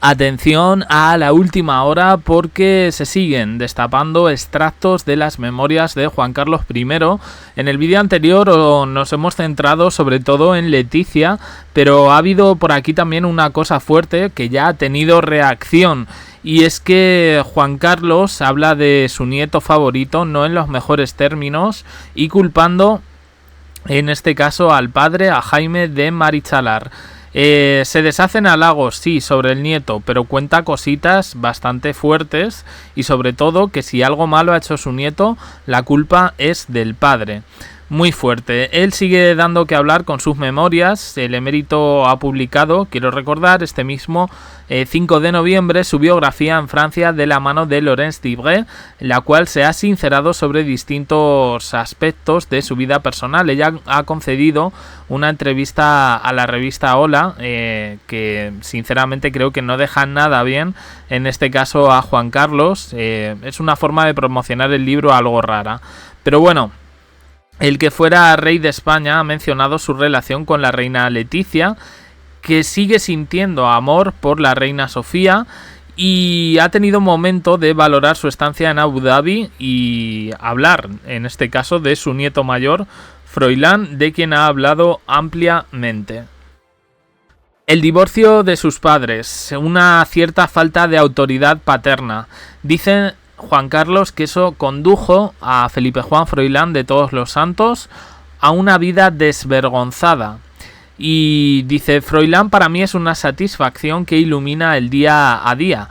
Atención a la última hora porque se siguen destapando extractos de las memorias de Juan Carlos I. En el vídeo anterior nos hemos centrado sobre todo en Leticia, pero ha habido por aquí también una cosa fuerte que ya ha tenido reacción. Y es que Juan Carlos habla de su nieto favorito no en los mejores términos y culpando en este caso al padre, a Jaime de Marichalar. Se deshacen halagos, sí, sobre el nieto, pero cuenta cositas bastante fuertes y sobre todo que si algo malo ha hecho su nieto, la culpa es del padre. Muy fuerte. Él sigue dando que hablar con sus memorias. El emérito ha publicado, quiero recordar, este mismo 5 de noviembre su biografía en Francia de la mano de Laurence Dibray, en la cual se ha sincerado sobre distintos aspectos de su vida personal. Ella ha concedido una entrevista a la revista Hola, que sinceramente creo que no deja nada bien, en este caso a Juan Carlos. Es una forma de promocionar el libro algo rara. Pero bueno, el que fuera rey de España ha mencionado su relación con la reina Leticia, que sigue sintiendo amor por la reina Sofía y ha tenido momento de valorar su estancia en Abu Dhabi y hablar, en este caso, de su nieto mayor, Froilán, de quien ha hablado ampliamente. El divorcio de sus padres, una cierta falta de autoridad paterna. Dicen Juan Carlos que eso condujo a Felipe Juan Froilán de Todos los Santos a una vida desvergonzada. Y dice: Froilán para mí es una satisfacción que ilumina el día a día.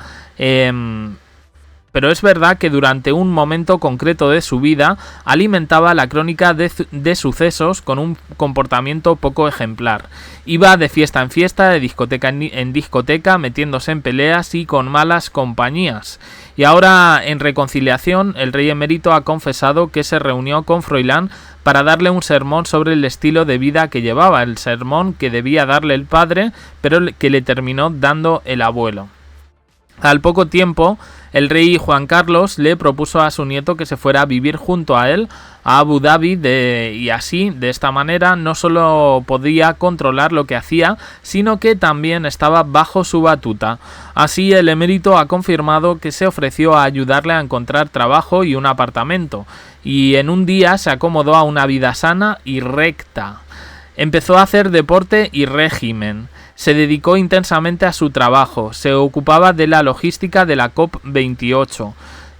Pero es verdad que durante un momento concreto de su vida alimentaba la crónica de sucesos con un comportamiento poco ejemplar. Iba de fiesta en fiesta, de discoteca en discoteca, metiéndose en peleas y con malas compañías. Y ahora, en reconciliación, el rey emérito ha confesado que se reunió con Froilán para darle un sermón sobre el estilo de vida que llevaba, el sermón que debía darle el padre, pero que le terminó dando el abuelo. Al poco tiempo, el rey Juan Carlos le propuso a su nieto que se fuera a vivir junto a él a Abu Dhabi y así, de esta manera, no solo podía controlar lo que hacía, sino que también estaba bajo su batuta. Así, el emérito ha confirmado que se ofreció a ayudarle a encontrar trabajo y un apartamento, y en un día se acomodó a una vida sana y recta. Empezó a hacer deporte y régimen. Se dedicó intensamente a su trabajo, se ocupaba de la logística de la COP28.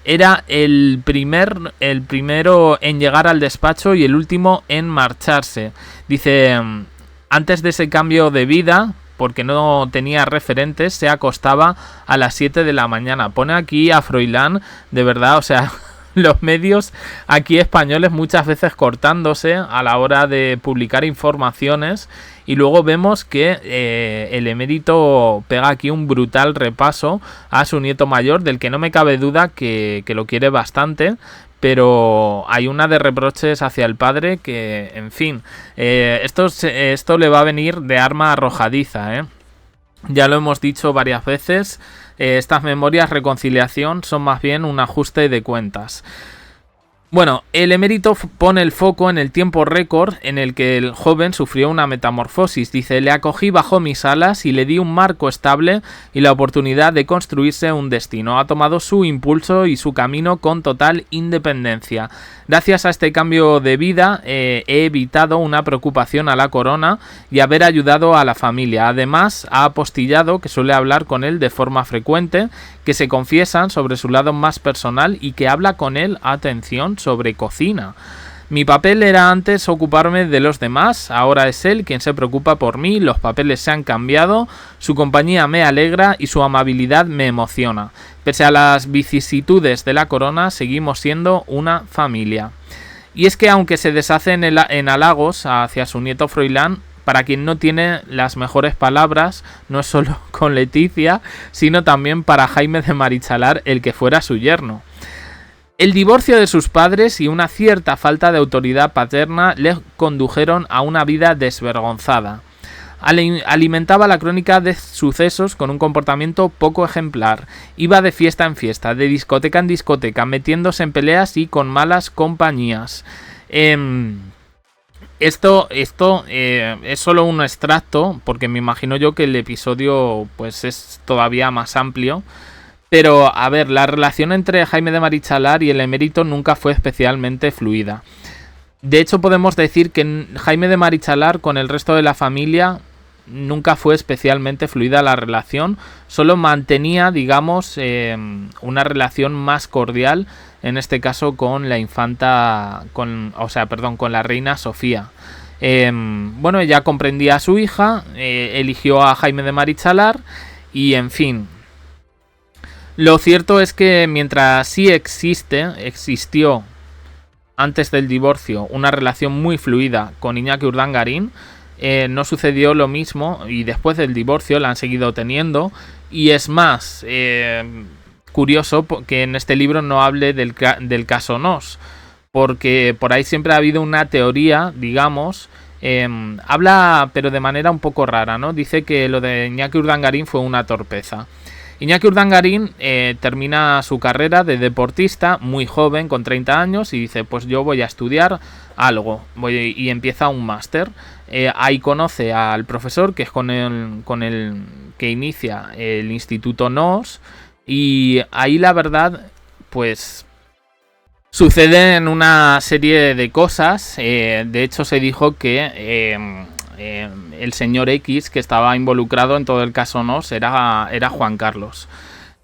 Era el primero en llegar al despacho y el último en marcharse. Dice, antes de ese cambio de vida, porque no tenía referentes, se acostaba a las 7 de la mañana. Pone aquí a Froilán, de verdad, o sea, los medios aquí españoles muchas veces cortándose a la hora de publicar informaciones, y luego vemos que el emérito pega aquí un brutal repaso a su nieto mayor, del que no me cabe duda que lo quiere bastante, pero hay una de reproches hacia el padre que, en fin, esto le va a venir de arma arrojadiza, Ya lo hemos dicho varias veces, estas memorias reconciliación son más bien un ajuste de cuentas. Bueno, el emérito pone el foco en el tiempo récord en el que el joven sufrió una metamorfosis. Dice, le acogí bajo mis alas y le di un marco estable y la oportunidad de construirse un destino. Ha tomado su impulso y su camino con total independencia. Gracias a este cambio de vida he evitado una preocupación a la corona y haber ayudado a la familia. Además, ha apostillado que suele hablar con él de forma frecuente, que se confiesan sobre su lado más personal y que habla con él, atención, sobre cocina. Mi papel era antes ocuparme de los demás, ahora es él quien se preocupa por mí, los papeles se han cambiado, su compañía me alegra y su amabilidad me emociona. Pese a las vicisitudes de la corona, seguimos siendo una familia. Y es que aunque se deshace en halagos hacia su nieto Froilán, para quien no tiene las mejores palabras, no es solo con Leticia, sino también para Jaime de Marichalar, el que fuera su yerno. El divorcio de sus padres y una cierta falta de autoridad paterna le condujeron a una vida desvergonzada. Alimentaba la crónica de sucesos con un comportamiento poco ejemplar. Iba de fiesta en fiesta, de discoteca en discoteca, metiéndose en peleas y con malas compañías. Esto es solo un extracto, porque me imagino yo que el episodio pues es todavía más amplio. Pero, a ver, la relación entre Jaime de Marichalar y el emérito nunca fue especialmente fluida. De hecho, podemos decir que Jaime de Marichalar con el resto de la familia nunca fue especialmente fluida la relación. Solo mantenía, digamos, una relación más cordial, en este caso con la infanta, con la reina Sofía. Bueno, ella comprendía a su hija, eligió a Jaime de Marichalar y, en fin. Lo cierto es que mientras sí existió antes del divorcio una relación muy fluida con Iñaki Urdangarín, no sucedió lo mismo y después del divorcio la han seguido teniendo. Y es más curioso que en este libro no hable del caso Nos, porque por ahí siempre ha habido una teoría, digamos, habla pero de manera un poco rara, ¿no? Dice que lo de Iñaki Urdangarín fue una torpeza. Iñaki Urdangarín termina su carrera de deportista muy joven, con 30 años, y dice, pues yo voy a estudiar algo, y empieza un máster. Ahí conoce al profesor, que es con el que inicia el Instituto Nos, y ahí la verdad, pues suceden una serie de cosas. De hecho, se dijo que el señor X, que estaba involucrado en todo el caso Nos, era Juan Carlos.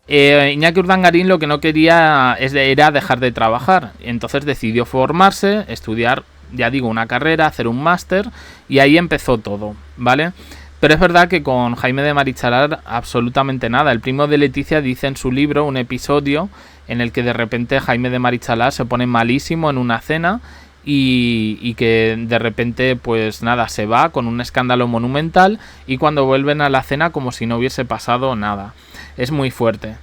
Iñaki Urdangarín lo que no quería era dejar de trabajar. Entonces decidió formarse, estudiar, ya digo, una carrera, hacer un máster, y ahí empezó todo, ¿vale? Pero es verdad que con Jaime de Marichalar absolutamente nada. El primo de Leticia dice en su libro un episodio en el que de repente Jaime de Marichalar se pone malísimo en una cena y que de repente pues nada, se va con un escándalo monumental, y cuando vuelven a la cena como si no hubiese pasado nada. Es muy fuerte.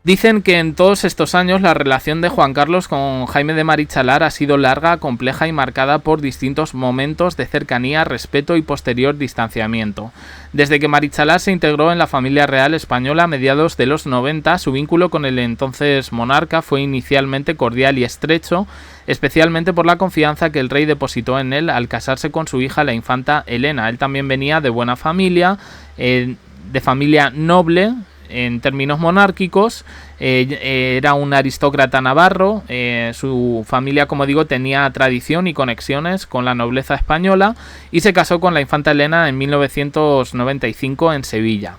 Dicen que en todos estos años la relación de Juan Carlos con Jaime de Marichalar ha sido larga, compleja y marcada por distintos momentos de cercanía, respeto y posterior distanciamiento. Desde que Marichalar se integró en la familia real española a mediados de los 90, su vínculo con el entonces monarca fue inicialmente cordial y estrecho, especialmente por la confianza que el rey depositó en él al casarse con su hija, la infanta Elena. Él también venía de buena familia, de familia noble en términos monárquicos, era un aristócrata navarro. Su familia, como digo, tenía tradición y conexiones con la nobleza española, y se casó con la infanta Elena en 1995 en Sevilla.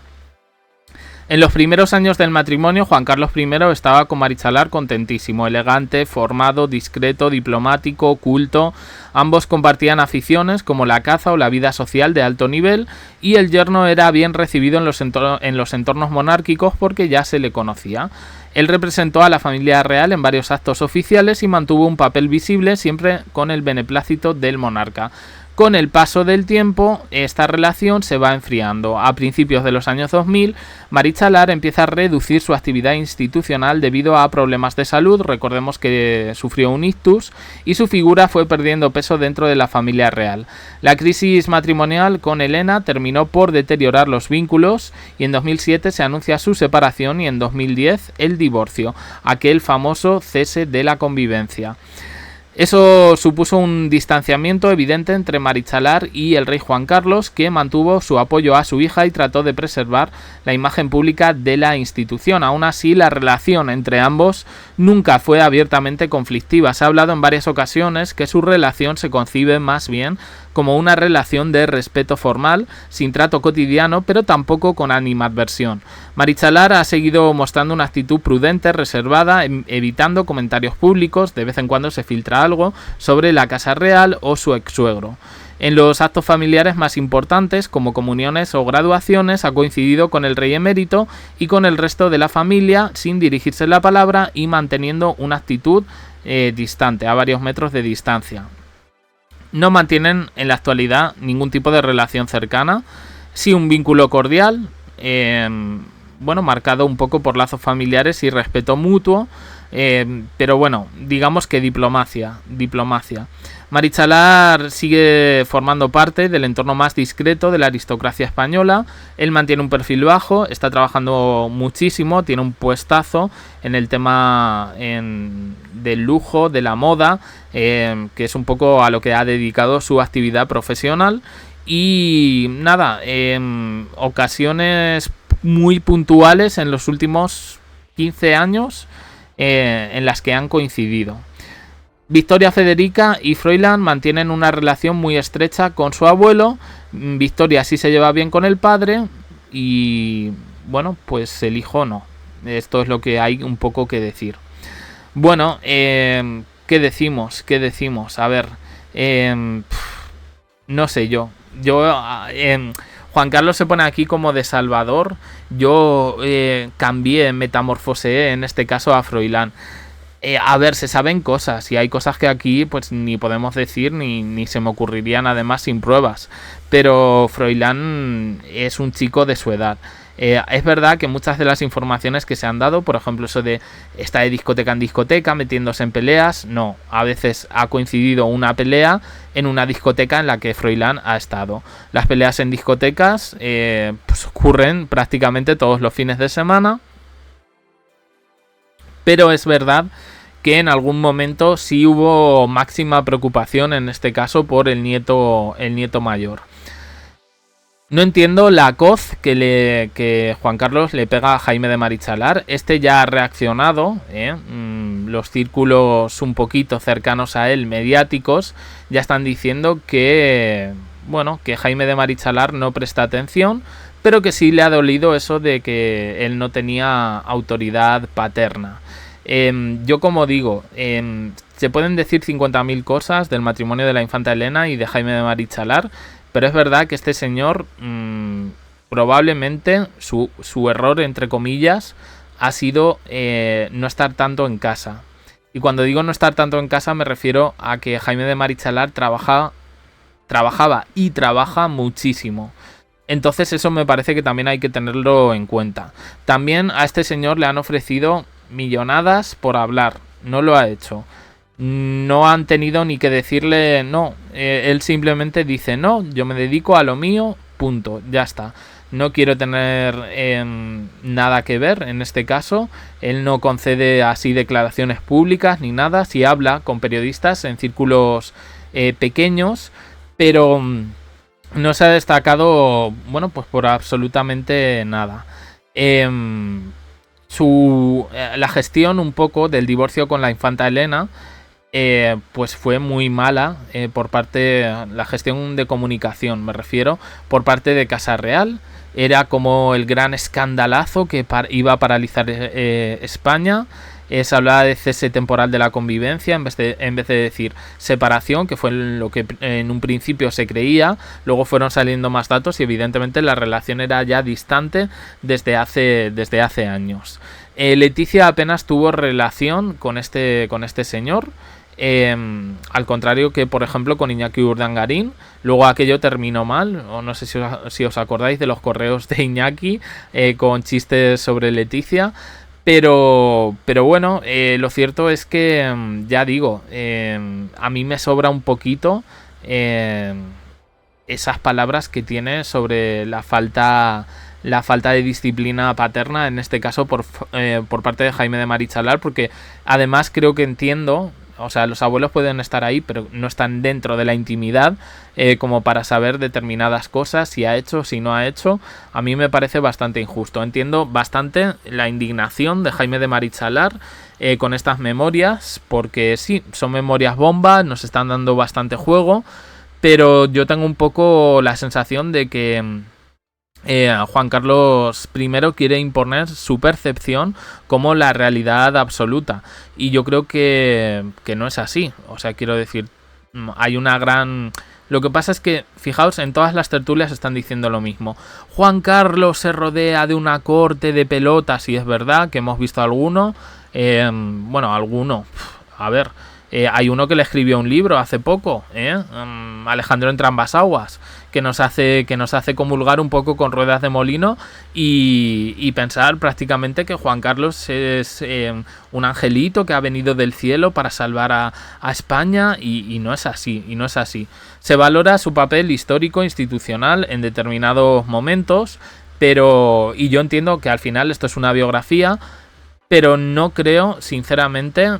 En los primeros años del matrimonio, Juan Carlos I estaba con Marichalar contentísimo, elegante, formado, discreto, diplomático, culto. Ambos compartían aficiones como la caza o la vida social de alto nivel, y el yerno era bien recibido en los entornos monárquicos porque ya se le conocía. Él representó a la familia real en varios actos oficiales y mantuvo un papel visible siempre con el beneplácito del monarca. Con el paso del tiempo, esta relación se va enfriando. A principios de los años 2000, Marichalar empieza a reducir su actividad institucional debido a problemas de salud. Recordemos que sufrió un ictus y su figura fue perdiendo peso dentro de la familia real. La crisis matrimonial con Elena terminó por deteriorar los vínculos, y en 2007 se anuncia su separación y en 2010 el divorcio, aquel famoso cese de la convivencia. Eso supuso un distanciamiento evidente entre Marichalar y el rey Juan Carlos, que mantuvo su apoyo a su hija y trató de preservar la imagen pública de la institución. Aún así, la relación entre ambos nunca fue abiertamente conflictiva. Se ha hablado en varias ocasiones que su relación se concibe más bien como una relación de respeto formal, sin trato cotidiano, pero tampoco con animadversión. Marichalar ha seguido mostrando una actitud prudente, reservada, evitando comentarios públicos. De vez en cuando se filtra algo sobre la casa real o su ex-suegro. En los actos familiares más importantes, como comuniones o graduaciones, ha coincidido con el rey emérito y con el resto de la familia, sin dirigirse la palabra y manteniendo una actitud distante, a varios metros de distancia. No mantienen en la actualidad ningún tipo de relación cercana, sí un vínculo cordial, marcado un poco por lazos familiares y respeto mutuo, pero bueno, digamos que diplomacia. Marichalar sigue formando parte del entorno más discreto de la aristocracia española. Él mantiene un perfil bajo, está trabajando muchísimo, tiene un puestazo en el tema del lujo, de la moda, que es un poco a lo que ha dedicado su actividad profesional. Y nada, ocasiones muy puntuales en los últimos 15 años en las que han coincidido. Victoria Federica y Froilán mantienen una relación muy estrecha con su abuelo. Victoria sí se lleva bien con el padre y bueno, pues el hijo no. Esto es lo que hay un poco que decir. Bueno, ¿qué decimos? ¿Qué decimos? A ver, no sé yo. Juan Carlos se pone aquí como de Salvador. Yo cambié, metamorfoseé en este caso a Froilán. A ver, se saben cosas y hay cosas que aquí pues ni podemos decir ni se me ocurrirían además sin pruebas. Pero Froilán es un chico de su edad. Es verdad que muchas de las informaciones que se han dado, por ejemplo eso de está de discoteca en discoteca metiéndose en peleas, no, a veces ha coincidido una pelea en una discoteca en la que Froilán ha estado. Las peleas en discotecas pues ocurren prácticamente todos los fines de semana, pero es verdad que en algún momento sí hubo máxima preocupación, en este caso por el nieto mayor. No entiendo la coz que Juan Carlos le pega a Jaime de Marichalar. Este ya ha reaccionado, los círculos un poquito cercanos a él, mediáticos, ya están diciendo que, bueno, que Jaime de Marichalar no presta atención, pero que sí le ha dolido eso de que él no tenía autoridad paterna. Yo como digo, se pueden decir 50.000 cosas del matrimonio de la infanta Elena y de Jaime de Marichalar, pero es verdad que este señor probablemente su error, entre comillas, ha sido no estar tanto en casa. Y cuando digo no estar tanto en casa me refiero a que Jaime de Marichalar trabajaba y trabaja muchísimo. Entonces eso me parece que también hay que tenerlo en cuenta. También a este señor le han ofrecido millonadas por hablar, no lo ha hecho. No han tenido ni que decirle no, él simplemente dice no, yo me dedico a lo mío, punto, ya está. No quiero tener nada que ver en este caso. Él no concede así declaraciones públicas ni nada, sí habla con periodistas en círculos pequeños, pero no se ha destacado, bueno, pues por absolutamente nada. La gestión un poco del divorcio con la infanta Elena pues fue muy mala por parte, la gestión de comunicación me refiero, por parte de Casa Real. Era como el gran escandalazo que iba a paralizar España. Se hablaba de cese temporal de la convivencia en vez de decir separación, que fue lo que en un principio se creía. Luego fueron saliendo más datos y evidentemente la relación era ya distante desde hace años. Leticia apenas tuvo relación con este señor, al contrario que por ejemplo con Iñaki Urdangarín. Luego aquello terminó mal, o no sé si os acordáis de los correos de Iñaki con chistes sobre Leticia. Pero bueno, lo cierto es que, ya digo, a mí me sobra un poquito esas palabras que tiene sobre la falta de disciplina paterna, en este caso por parte de Jaime de Marichalar, porque además creo que entiendo, o sea, los abuelos pueden estar ahí, pero no están dentro de la intimidad como para saber determinadas cosas, si ha hecho, si no ha hecho. A mí me parece bastante injusto. Entiendo bastante la indignación de Jaime de Marichalar con estas memorias, porque sí, son memorias bomba, nos están dando bastante juego, pero yo tengo un poco la sensación de que Juan Carlos I quiere imponer su percepción como la realidad absoluta, y yo creo que no es así. O sea, quiero decir, hay una gran... Lo que pasa es que, fijaos, en todas las tertulias están diciendo lo mismo. Juan Carlos se rodea de una corte de pelotas, y es verdad que hemos visto alguno. Alguno. A ver, hay uno que le escribió un libro hace poco, Alejandro Entrambas Aguas, que nos hace comulgar un poco con ruedas de molino y pensar prácticamente que Juan Carlos es un angelito que ha venido del cielo para salvar a España, y no es así, Se valora su papel histórico institucional en determinados momentos, y yo entiendo que al final esto es una biografía, pero no creo, sinceramente,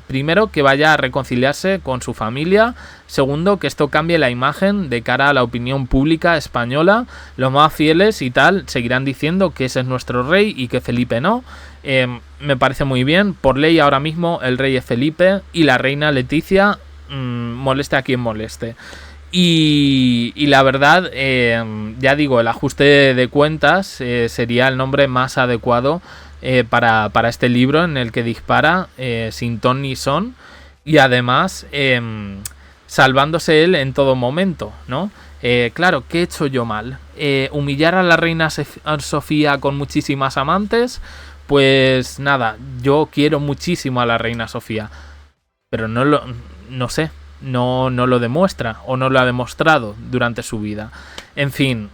primero, que vaya a reconciliarse con su familia. Segundo, que esto cambie la imagen de cara a la opinión pública española. Los más fieles y tal seguirán diciendo que ese es nuestro rey y que Felipe no. Me parece muy bien. Por ley ahora mismo el rey es Felipe y la reina Leticia, moleste a quien moleste. Y la verdad, ya digo, el ajuste de cuentas sería el nombre más adecuado para este libro, en el que dispara sin ton ni son, y además salvándose él en todo momento, ¿no? Claro, ¿qué he hecho yo mal? ¿Humillar a la reina Sofía con muchísimas amantes? Pues nada, yo quiero muchísimo a la reina Sofía, pero no lo demuestra, o no lo ha demostrado durante su vida. En fin,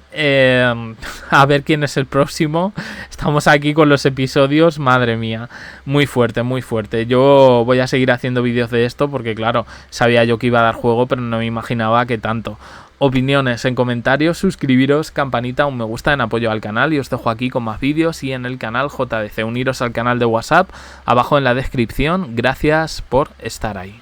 a ver quién es el próximo. Estamos aquí con los episodios, madre mía, muy fuerte, muy fuerte. Yo voy a seguir haciendo vídeos de esto porque, claro, sabía yo que iba a dar juego, pero no me imaginaba que tanto. Opiniones en comentarios, suscribiros, campanita, un me gusta en apoyo al canal, y os dejo aquí con más vídeos y en el canal JDC. Uniros al canal de WhatsApp, abajo en la descripción. Gracias por estar ahí.